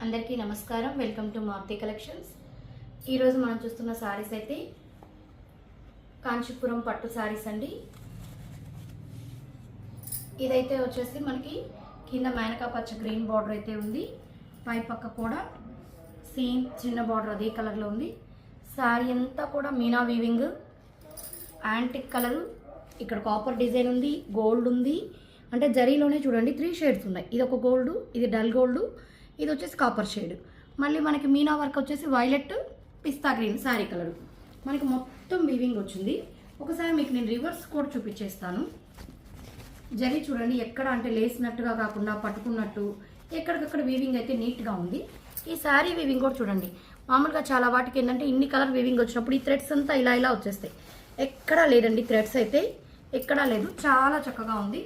అందరికీ నమస్కారం. Welcome to Maruti collections. ఈరోజు మనం చూస్తున్న సారీస్ అయితే కాంచీపురం పట్టు సారీస్ అండి. ఇదైతే వచ్చేసి మనకి కింద మేనకా పచ్చ గ్రీన్ బార్డర్ అయితే ఉంది. పై పక్క కూడా సేమ్ చిన్న బార్డర్ అదే కలర్లో ఉంది. సారీ అంతా కూడా మీనా వీవింగ్, యాంటిక్ కలరు, ఇక్కడ కాపర్ డిజైన్ ఉంది, గోల్డ్ ఉంది. అంటే జరీలోనే చూడండి 3 షేడ్స్ ఉన్నాయి. ఇది ఒక గోల్డ్, ఇది డల్ గోల్డ్, ఇది వచ్చేసి కాపర్ షేడ్. మళ్ళీ మనకి మీనా వర్క్ వచ్చేసి వైలెట్, పిస్తా గ్రీన్ శారీ కలర్. మనకి మొత్తం వీవింగ్ వచ్చింది. ఒకసారి మీకు నేను రివర్స్ కూడా చూపించేస్తాను. జరీ చూడండి ఎక్కడ అంటే లేసినట్టుగా కాకుండా పట్టుకున్నట్టు ఎక్కడికక్కడ వీవింగ్ అయితే నీట్గా ఉంది. ఈ శారీ వీవింగ్ కూడా చూడండి. మామూలుగా చాలా వాటికి ఏంటంటే ఇన్ని కలర్ వీవింగ్ వచ్చినప్పుడు ఈ థ్రెడ్స్ అంతా ఇలా వచ్చేస్తాయి. ఎక్కడా లేదండి, థ్రెడ్స్ అయితే ఎక్కడా లేదు. చాలా చక్కగా ఉంది.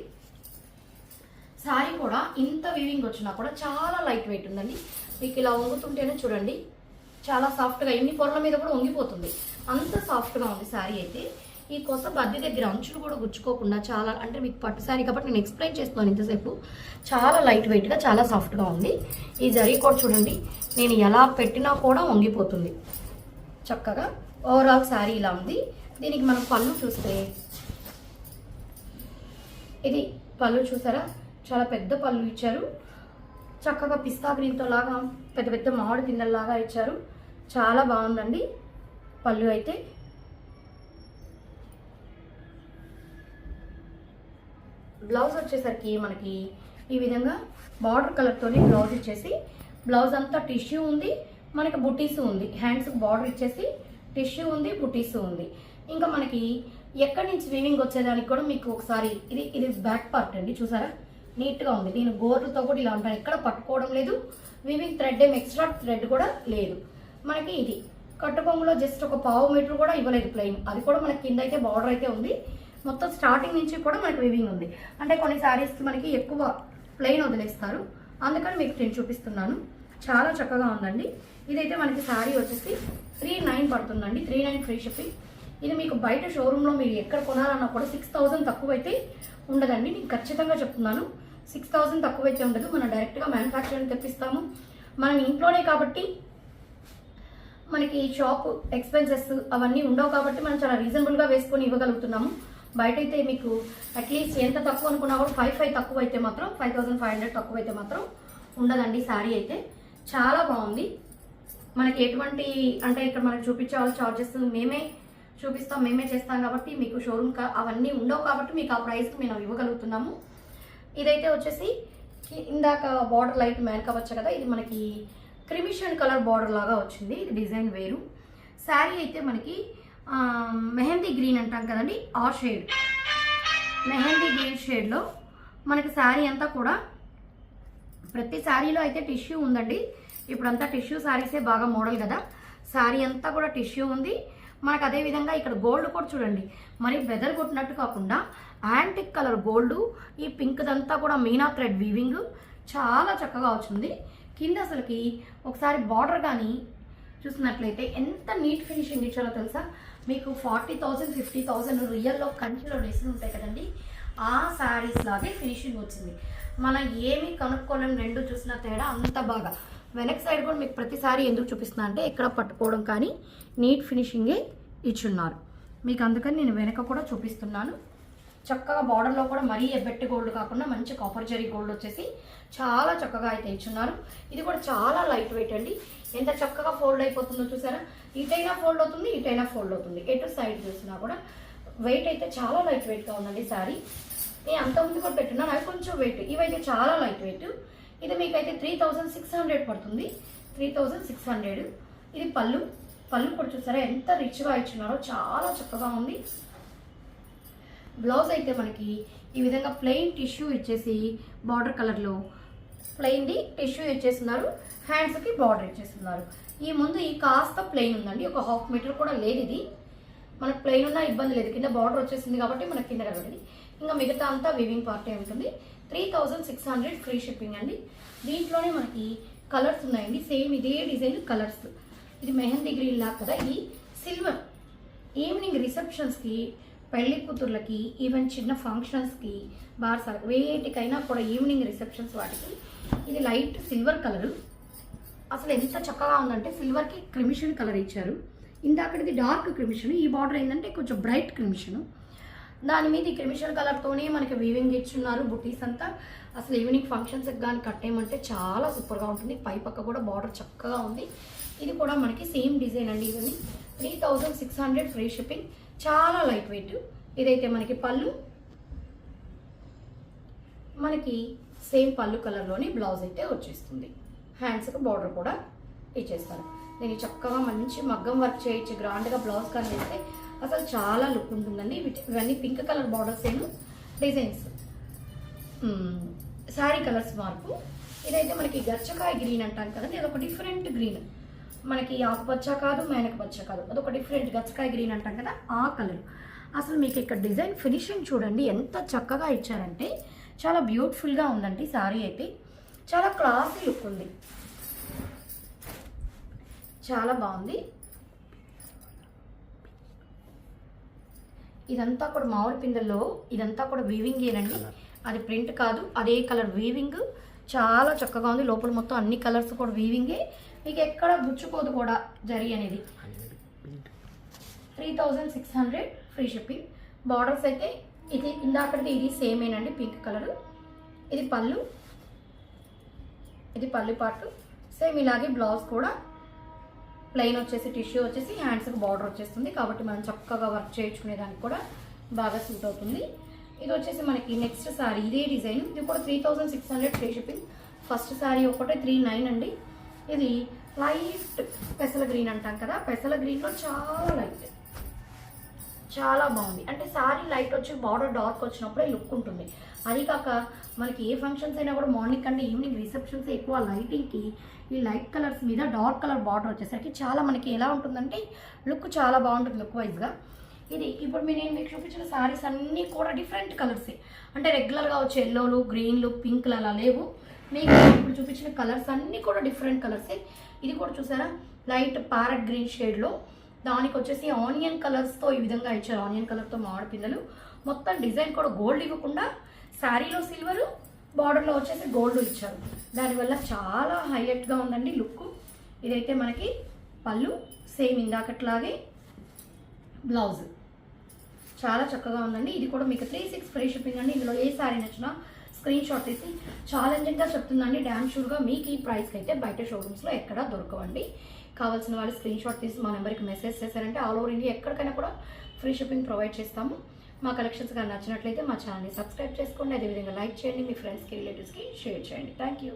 శారీ కూడా ఇంత వీవింగ్ వచ్చినా కూడా చాలా లైట్ వెయిట్ ఉందండి. మీకు ఇలా వంగుతుంటేనే చూడండి చాలా సాఫ్ట్గా, ఇన్ని పొరల మీద కూడా వంగిపోతుంది, అంత సాఫ్ట్గా ఉంది శారీ అయితే. ఈ కొస బద్ది దగ్గర అంచులు కూడా గుచ్చుకోకుండా చాలా, అంటే మీకు పట్టు శారీ కాబట్టి నేను ఎక్స్ప్లెయిన్ చేస్తున్నాను ఇంతసేపు. చాలా లైట్ వెయిట్గా చాలా సాఫ్ట్గా ఉంది. ఈ జరీ కూడా చూడండి నేను ఎలా పెట్టినా కూడా వంగిపోతుంది చక్కగా. ఓవరాల్ శారీ ఇలా ఉంది. దీనికి మనం పళ్ళు చూస్తే, ఇది పళ్ళు చూసారా, చాలా పెద్ద పళ్ళు ఇచ్చారు. చక్కగా పిస్తా గ్రీన్తో లాగా పెద్ద పెద్ద మామిడి పిందెల్లాగా ఇచ్చారు. చాలా బాగుందండి పళ్ళు అయితే. బ్లౌజ్ వచ్చేసరికి మనకి ఈ విధంగా బార్డర్ కలర్తోనే బ్లౌజ్ ఇచ్చేసి, బ్లౌజ్ అంతా టిష్యూ ఉంది, మనకి బుటీస్ ఉంది. హ్యాండ్స్కి బార్డర్ ఇచ్చేసి టిష్యూ ఉంది, బుటీస్ ఉంది. ఇంకా మనకి ఎక్కడి నుంచి వీవింగ్ వచ్చేదానికి కూడా మీకు ఒకసారి ఇది బ్యాక్ పార్ట్ అండి, చూసారా నీట్గా ఉంది. నేను గోర్లతో కూడా ఇలా ఉంటాను, ఎక్కడ పట్టుకోవడం లేదు. వీవింగ్ థ్రెడ్ ఏం ఎక్స్ట్రా థ్రెడ్ కూడా లేదు. మనకి ఇది కట్టుకొంగులో జస్ట్ ఒక పావు మీటర్ కూడా ఇవ్వలేదు ప్లెయిన్, అది కూడా మనకి కింద అయితే బార్డర్ అయితే ఉంది. మొత్తం స్టార్టింగ్ నుంచి కూడా మనకి వీవింగ్ ఉంది. అంటే కొన్ని శారీస్కి మనకి ఎక్కువ ప్లెయిన్ వదిలేస్తారు, అందుకని మీకు నేను చూపిస్తున్నాను. చాలా చక్కగా ఉందండి. ఇదైతే మనకి శారీ వచ్చేసి 39 పడుతుందండి. 39 ఫ్రీ షిప్పింగ్. ఇది మీకు బయట షోరూంలో మీరు ఎక్కడ కొనాలన్నా కూడా 6000 తక్కువైతే ఉండదండి. నేను ఖచ్చితంగా చెప్తున్నాను, 6000 తక్కువైతే ఉండదు. మనం డైరెక్ట్గా మ్యానుఫ్యాక్చరింగ్ తెప్పిస్తాము. మనం ఇంట్లోనే కాబట్టి మనకి షాప్ ఎక్స్పెన్సెస్ అవన్నీ ఉండవు కాబట్టి మనం చాలా రీజనబుల్గా వేసుకొని ఇవ్వగలుగుతున్నాము. బయట అయితే మీకు అట్లీస్ట్ ఎంత తక్కువ అనుకున్నా కూడా 5 తక్కువ అయితే మాత్రం, 5500 తక్కువ అయితే మాత్రం ఉండదండి. శారీ అయితే చాలా బాగుంది. మనకి ఎటువంటి అంటే ఇక్కడ మనకి చూపించే వాళ్ళ చార్జెస్ మేమే చూపిస్తాం, మేమే చేస్తాం కాబట్టి మీకు షోరూమ్ అవన్నీ ఉండవు కాబట్టి మీకు ఆ ప్రైస్కి మేము ఇవ్వగలుగుతున్నాము. ఇదైతే వచ్చేసి ఇందాక బార్డర్ లైట్ మేనకా వచ్చా కదా, ఇది మనకి క్రిమిషన్ కలర్ బార్డర్ లాగా వచ్చింది. ఇది డిజైన్ వేరు. శారీ అయితే మనకి మెహందీ గ్రీన్ అంటాం కదండి, ఆ షేడ్ మెహందీ గ్రీన్ షేడ్లో మనకి శారీ అంతా కూడా, ప్రతి శారీలో అయితే టిష్యూ ఉందండి. ఇప్పుడంతా టిష్యూ శారీసే బాగా మోడల్ కదా. శారీ అంతా కూడా టిష్యూ ఉంది. మనకు అదేవిధంగా ఇక్కడ గోల్డ్ కూడా చూడండి, మరి బెదర్ కొట్టినట్టు కాకుండా యాంటిక్ కలర్ గోల్డ్, ఈ పింక్ దంతా కూడా మీనా థ్రెడ్ వీవింగ్ చాలా చక్కగా వచ్చింది. కింద అసలుకి ఒకసారి బార్డర్ కానీ చూసినట్లయితే ఎంత నీట్ ఫినిషింగ్ ఇచ్చారో తెలుసా. మీకు 40,000 50,000 రియల్లో కంచిలో డ్రెస్సులు ఉంటాయి కదండి, ఆ శారీస్ లాగే ఫినిషింగ్ వచ్చింది. మనం ఏమీ కనుక్కోలేం, రెండు చూసిన తేడా అంత బాగా. వెనక్ సైడ్ కూడా మీకు ప్రతిసారి ఎందుకు చూపిస్తున్నా అంటే ఎక్కడ పట్టుకోవడం కానీ నీట్ ఫినిషింగే ఇచ్చున్నారు మీకు, అందుకని నేను వెనక కూడా చూపిస్తున్నాను. చక్కగా బార్డర్లో కూడా మరీ ఎబ్బెట్టి గోల్డ్ కాకుండా మంచి కాపర్ జరీ గోల్డ్ వచ్చేసి చాలా చక్కగా అయితే ఇచ్చున్నారు. ఇది కూడా చాలా లైట్ వెయిట్ అండి. ఎంత చక్కగా ఫోల్డ్ అయిపోతుందో చూసారా. ఇటైనా ఫోల్డ్ అవుతుంది, ఇటైనా ఫోల్డ్ అవుతుంది, ఎటు సైడ్ చూసినా కూడా వెయిట్ అయితే చాలా లైట్ వెయిట్గా ఉందండి శారీ. నేను అంతకుముందు కూడా పెట్టున్నాను, అవి కొంచెం వెయిట్, ఇవైతే చాలా లైట్ వెయిట్. ఇది మీకైతే 3600 పడుతుంది, 3600. ఇది పళ్ళు కూడా చూసారా ఎంత రిచ్గా ఇచ్చినారో, చాలా చక్కగా ఉంది. బ్లౌజ్ అయితే మనకి ఈ విధంగా ప్లెయిన్ టిష్యూ ఇచ్చేసి బార్డర్ కలర్లో ప్లెయిన్ది టిష్యూ ఇచ్చేస్తున్నారు. హ్యాండ్స్కి బార్డర్ ఇచ్చేస్తున్నారు. ఈ ముందు ఈ కాస్త ప్లెయిన్ ఉందండి, ఒక 1/2 మీటర్ కూడా లేదు. ఇది మనకు ప్లెయిన్ ఉన్నా ఇబ్బంది లేదు, కింద బార్డర్ వచ్చేసింది కాబట్టి మనకి కింద కనబడింది. ఇంకా మిగతా అంతా వీవింగ్ పార్టే ఉంటుంది. 3600 ఫ్రీ షిప్పింగ్ అండి. దీంట్లోనే మనకి కలర్స్ ఉన్నాయండి, సేమ్ ఇదే డిజైన్ కలర్స్. ఇది మెహందీ గ్రీన్ లాగా కదా, ఇది సిల్వర్. ఈవినింగ్ రిసెప్షన్స్కి, పెళ్లి కూతుర్లకి, ఈవెన్ చిన్న ఫంక్షన్స్కి, బార్స్ వేటికైనా కూడా ఈవినింగ్ రిసెప్షన్స్ వాటికి ఇది లైట్ సిల్వర్ కలరు. అసలు ఎంత చక్కగా ఉందంటే సిల్వర్కి క్రిమిషన్ కలర్ ఇచ్చారు. ఇందాకటిది డార్క్ క్రిమిషన్, ఈ బార్డర్ ఏంటంటే కొంచెం బ్రైట్ క్రిమిషన్. దాని మీద ఈ క్రిమిషన్ కలర్తోనే మనకి వీవింగ్ ఇచ్చున్నారు బుటీస్ అంతా. అసలు ఈవినింగ్ ఫంక్షన్స్కి కానీ కట్టేయమంటే చాలా సూపర్గా ఉంటుంది. పై పక్క కూడా బార్డర్ చక్కగా ఉంది. ఇది కూడా మనకి సేమ్ డిజైన్ అండి. ఇవన్నీ 3600 ఫ్రీ షిప్పింగ్, చాలా లైట్ వెయిట్. ఇదైతే మనకి పళ్ళు, మనకి సేమ్ పళ్ళు కలర్లోని బ్లౌజ్ అయితే వచ్చేస్తుంది. హ్యాండ్స్కి బార్డర్ కూడా ఇచ్చేస్తారు. దీన్ని చక్కగా మంచి మగ్గం వర్క్ చేయొచ్చు. గ్రాండ్గా బ్లౌజ్ కానీ వేస్తే అసలు చాలా లుక్ ఉంటుందండి. ఇవన్నీ పింక్ కలర్ బార్డర్స్ ఏను డిజైన్స్, శారీ కలర్స్ మార్పు. ఇదైతే మనకి గచ్చకాయ గ్రీన్ అంటాం కదండి, అదొక డిఫరెంట్ గ్రీన్. మనకి ఆకుపచ్చ కాదు, మేనక పచ్చ కాదు, అదొక డిఫరెంట్ గచ్చకాయ గ్రీన్ అంటాం కదా, ఆ కలర్. అసలు మీకు ఇక్కడ డిజైన్ ఫినిషింగ్ చూడండి ఎంత చక్కగా ఇచ్చారంటే చాలా బ్యూటిఫుల్గా ఉందండి. శారీ అయితే చాలా క్లాసీ లుక్ ఉంది, చాలా బాగుంది. ఇదంతా కూడా మామిడి పిందెల్లో ఇదంతా కూడా వీవింగ్ ఏనండి, అది ప్రింట్ కాదు, అదే కలర్ వీవింగ్. చాలా చక్కగా ఉంది. లోపల మొత్తం అన్ని కలర్స్ కూడా వీవింగే, మీకు ఎక్కడ గుచ్చుకోదు కూడా జరీ అనేది. 3600 ఫ్రీ షిప్పింగ్. బార్డర్స్ అయితే ఇది ఇందాకటి ఇది సేమేనండి, పింక్ కలర్. ఇది పళ్ళు, ఇది పళ్ళు పాటు సేమ్. ఇలాగే బ్లౌజ్ కూడా ప్లెయిన్ వచ్చేసి టిష్యూ వచ్చేసి హ్యాండ్స్కి బార్డర్ వచ్చేస్తుంది. కాబట్టి మనం చక్కగా వర్క్ చేయించుకునేదానికి కూడా బాగా సూట్ అవుతుంది. ఇది వచ్చేసి మనకి నెక్స్ట్ శారీ, ఇదే డిజైన్. ఇది కూడా 3600 ఫ్రీ షిప్పింగ్. ఫస్ట్ శారీ ఒకటే 39 అండి. ఇది లైట్ పెసల గ్రీన్ అంటాం కదా, పెసల గ్రీన్లో చాలా లైట్, చాలా బాగుంది. అంటే శారీ లైట్ వచ్చి బార్డర్ డార్క్ వచ్చినప్పుడే లుక్ ఉంటుంది. అది కాక మనకి ఏ ఫంక్షన్స్ అయినా కూడా మార్నింగ్ కంటే ఈవినింగ్ రిసెప్షన్స్ ఎక్కువ లైటింగ్కి ఈ లైట్ కలర్స్ మీద డార్క్ కలర్ బార్డర్ వచ్చేసరికి చాలా మనకి ఎలా ఉంటుందంటే లుక్ చాలా బాగుంటుంది లుక్ వైజ్గా. ఇది ఇప్పుడు నేను మీకు చూపించిన శారీస్ అన్నీ కూడా డిఫరెంట్ కలర్సే. అంటే రెగ్యులర్గా వచ్చే ఎల్లోలు, గ్రీన్లు, పింక్లు అలా లేవు. మీకు ఇప్పుడు చూపించిన కలర్స్ అన్నీ కూడా డిఫరెంట్ కలర్సే. ఇది కూడా చూసారా, లైట్ ప్యారెట్ గ్రీన్ షేడ్లో, దానికి వచ్చేసి ఆనియన్ కలర్స్తో ఈ విధంగా ఇచ్చారు. ఆనియన్ కలర్తో మామిడి పిందెలు. మొత్తం డిజైన్ కూడా గోల్డ్ ఇవ్వకుండా శారీలో సిల్వరు, బార్డర్లో వచ్చేసి గోల్డ్ ఇచ్చారు. దానివల్ల చాలా హైలైట్గా ఉందండి లుక్. ఇదైతే మనకి పళ్ళు, సేమ్ ఇందాకట్లాగే బ్లౌజ్ చాలా చక్కగా ఉందండి. ఇది కూడా మీకు 36 ఫ్రీ షిప్పింగ్ అండి. ఇందులో ఏ శారీ నచ్చినా స్క్రీన్ షాట్ తీసి, ఛాలెంజింగ్గా చెప్తుందండి, డ్యామ్ షూర్గా మీకు ఈ ప్రైస్కి అయితే బయట షోరూమ్స్లో ఎక్కడా దొరకవండి. కావాల్సిన వాళ్ళు స్క్రీన్ షాట్ తీసి మా నెంబర్కి మెసేజ్ చేశారంటే ఆల్ ఓవర్ ఇండియా ఎక్కడికైనా కూడా ఫ్రీ షిప్పింగ్ ప్రొవైడ్ చేస్తాము. మా కలెక్షన్స్ కానీ నచ్చినట్లయితే మా ఛానల్ని సబ్స్క్రైబ్ చేసుకోండి. అదేవిధంగా లైక్ చేయండి, మీ ఫ్రెండ్స్కి, రిలేటివ్స్కి షేర్ చేయండి. Thank you.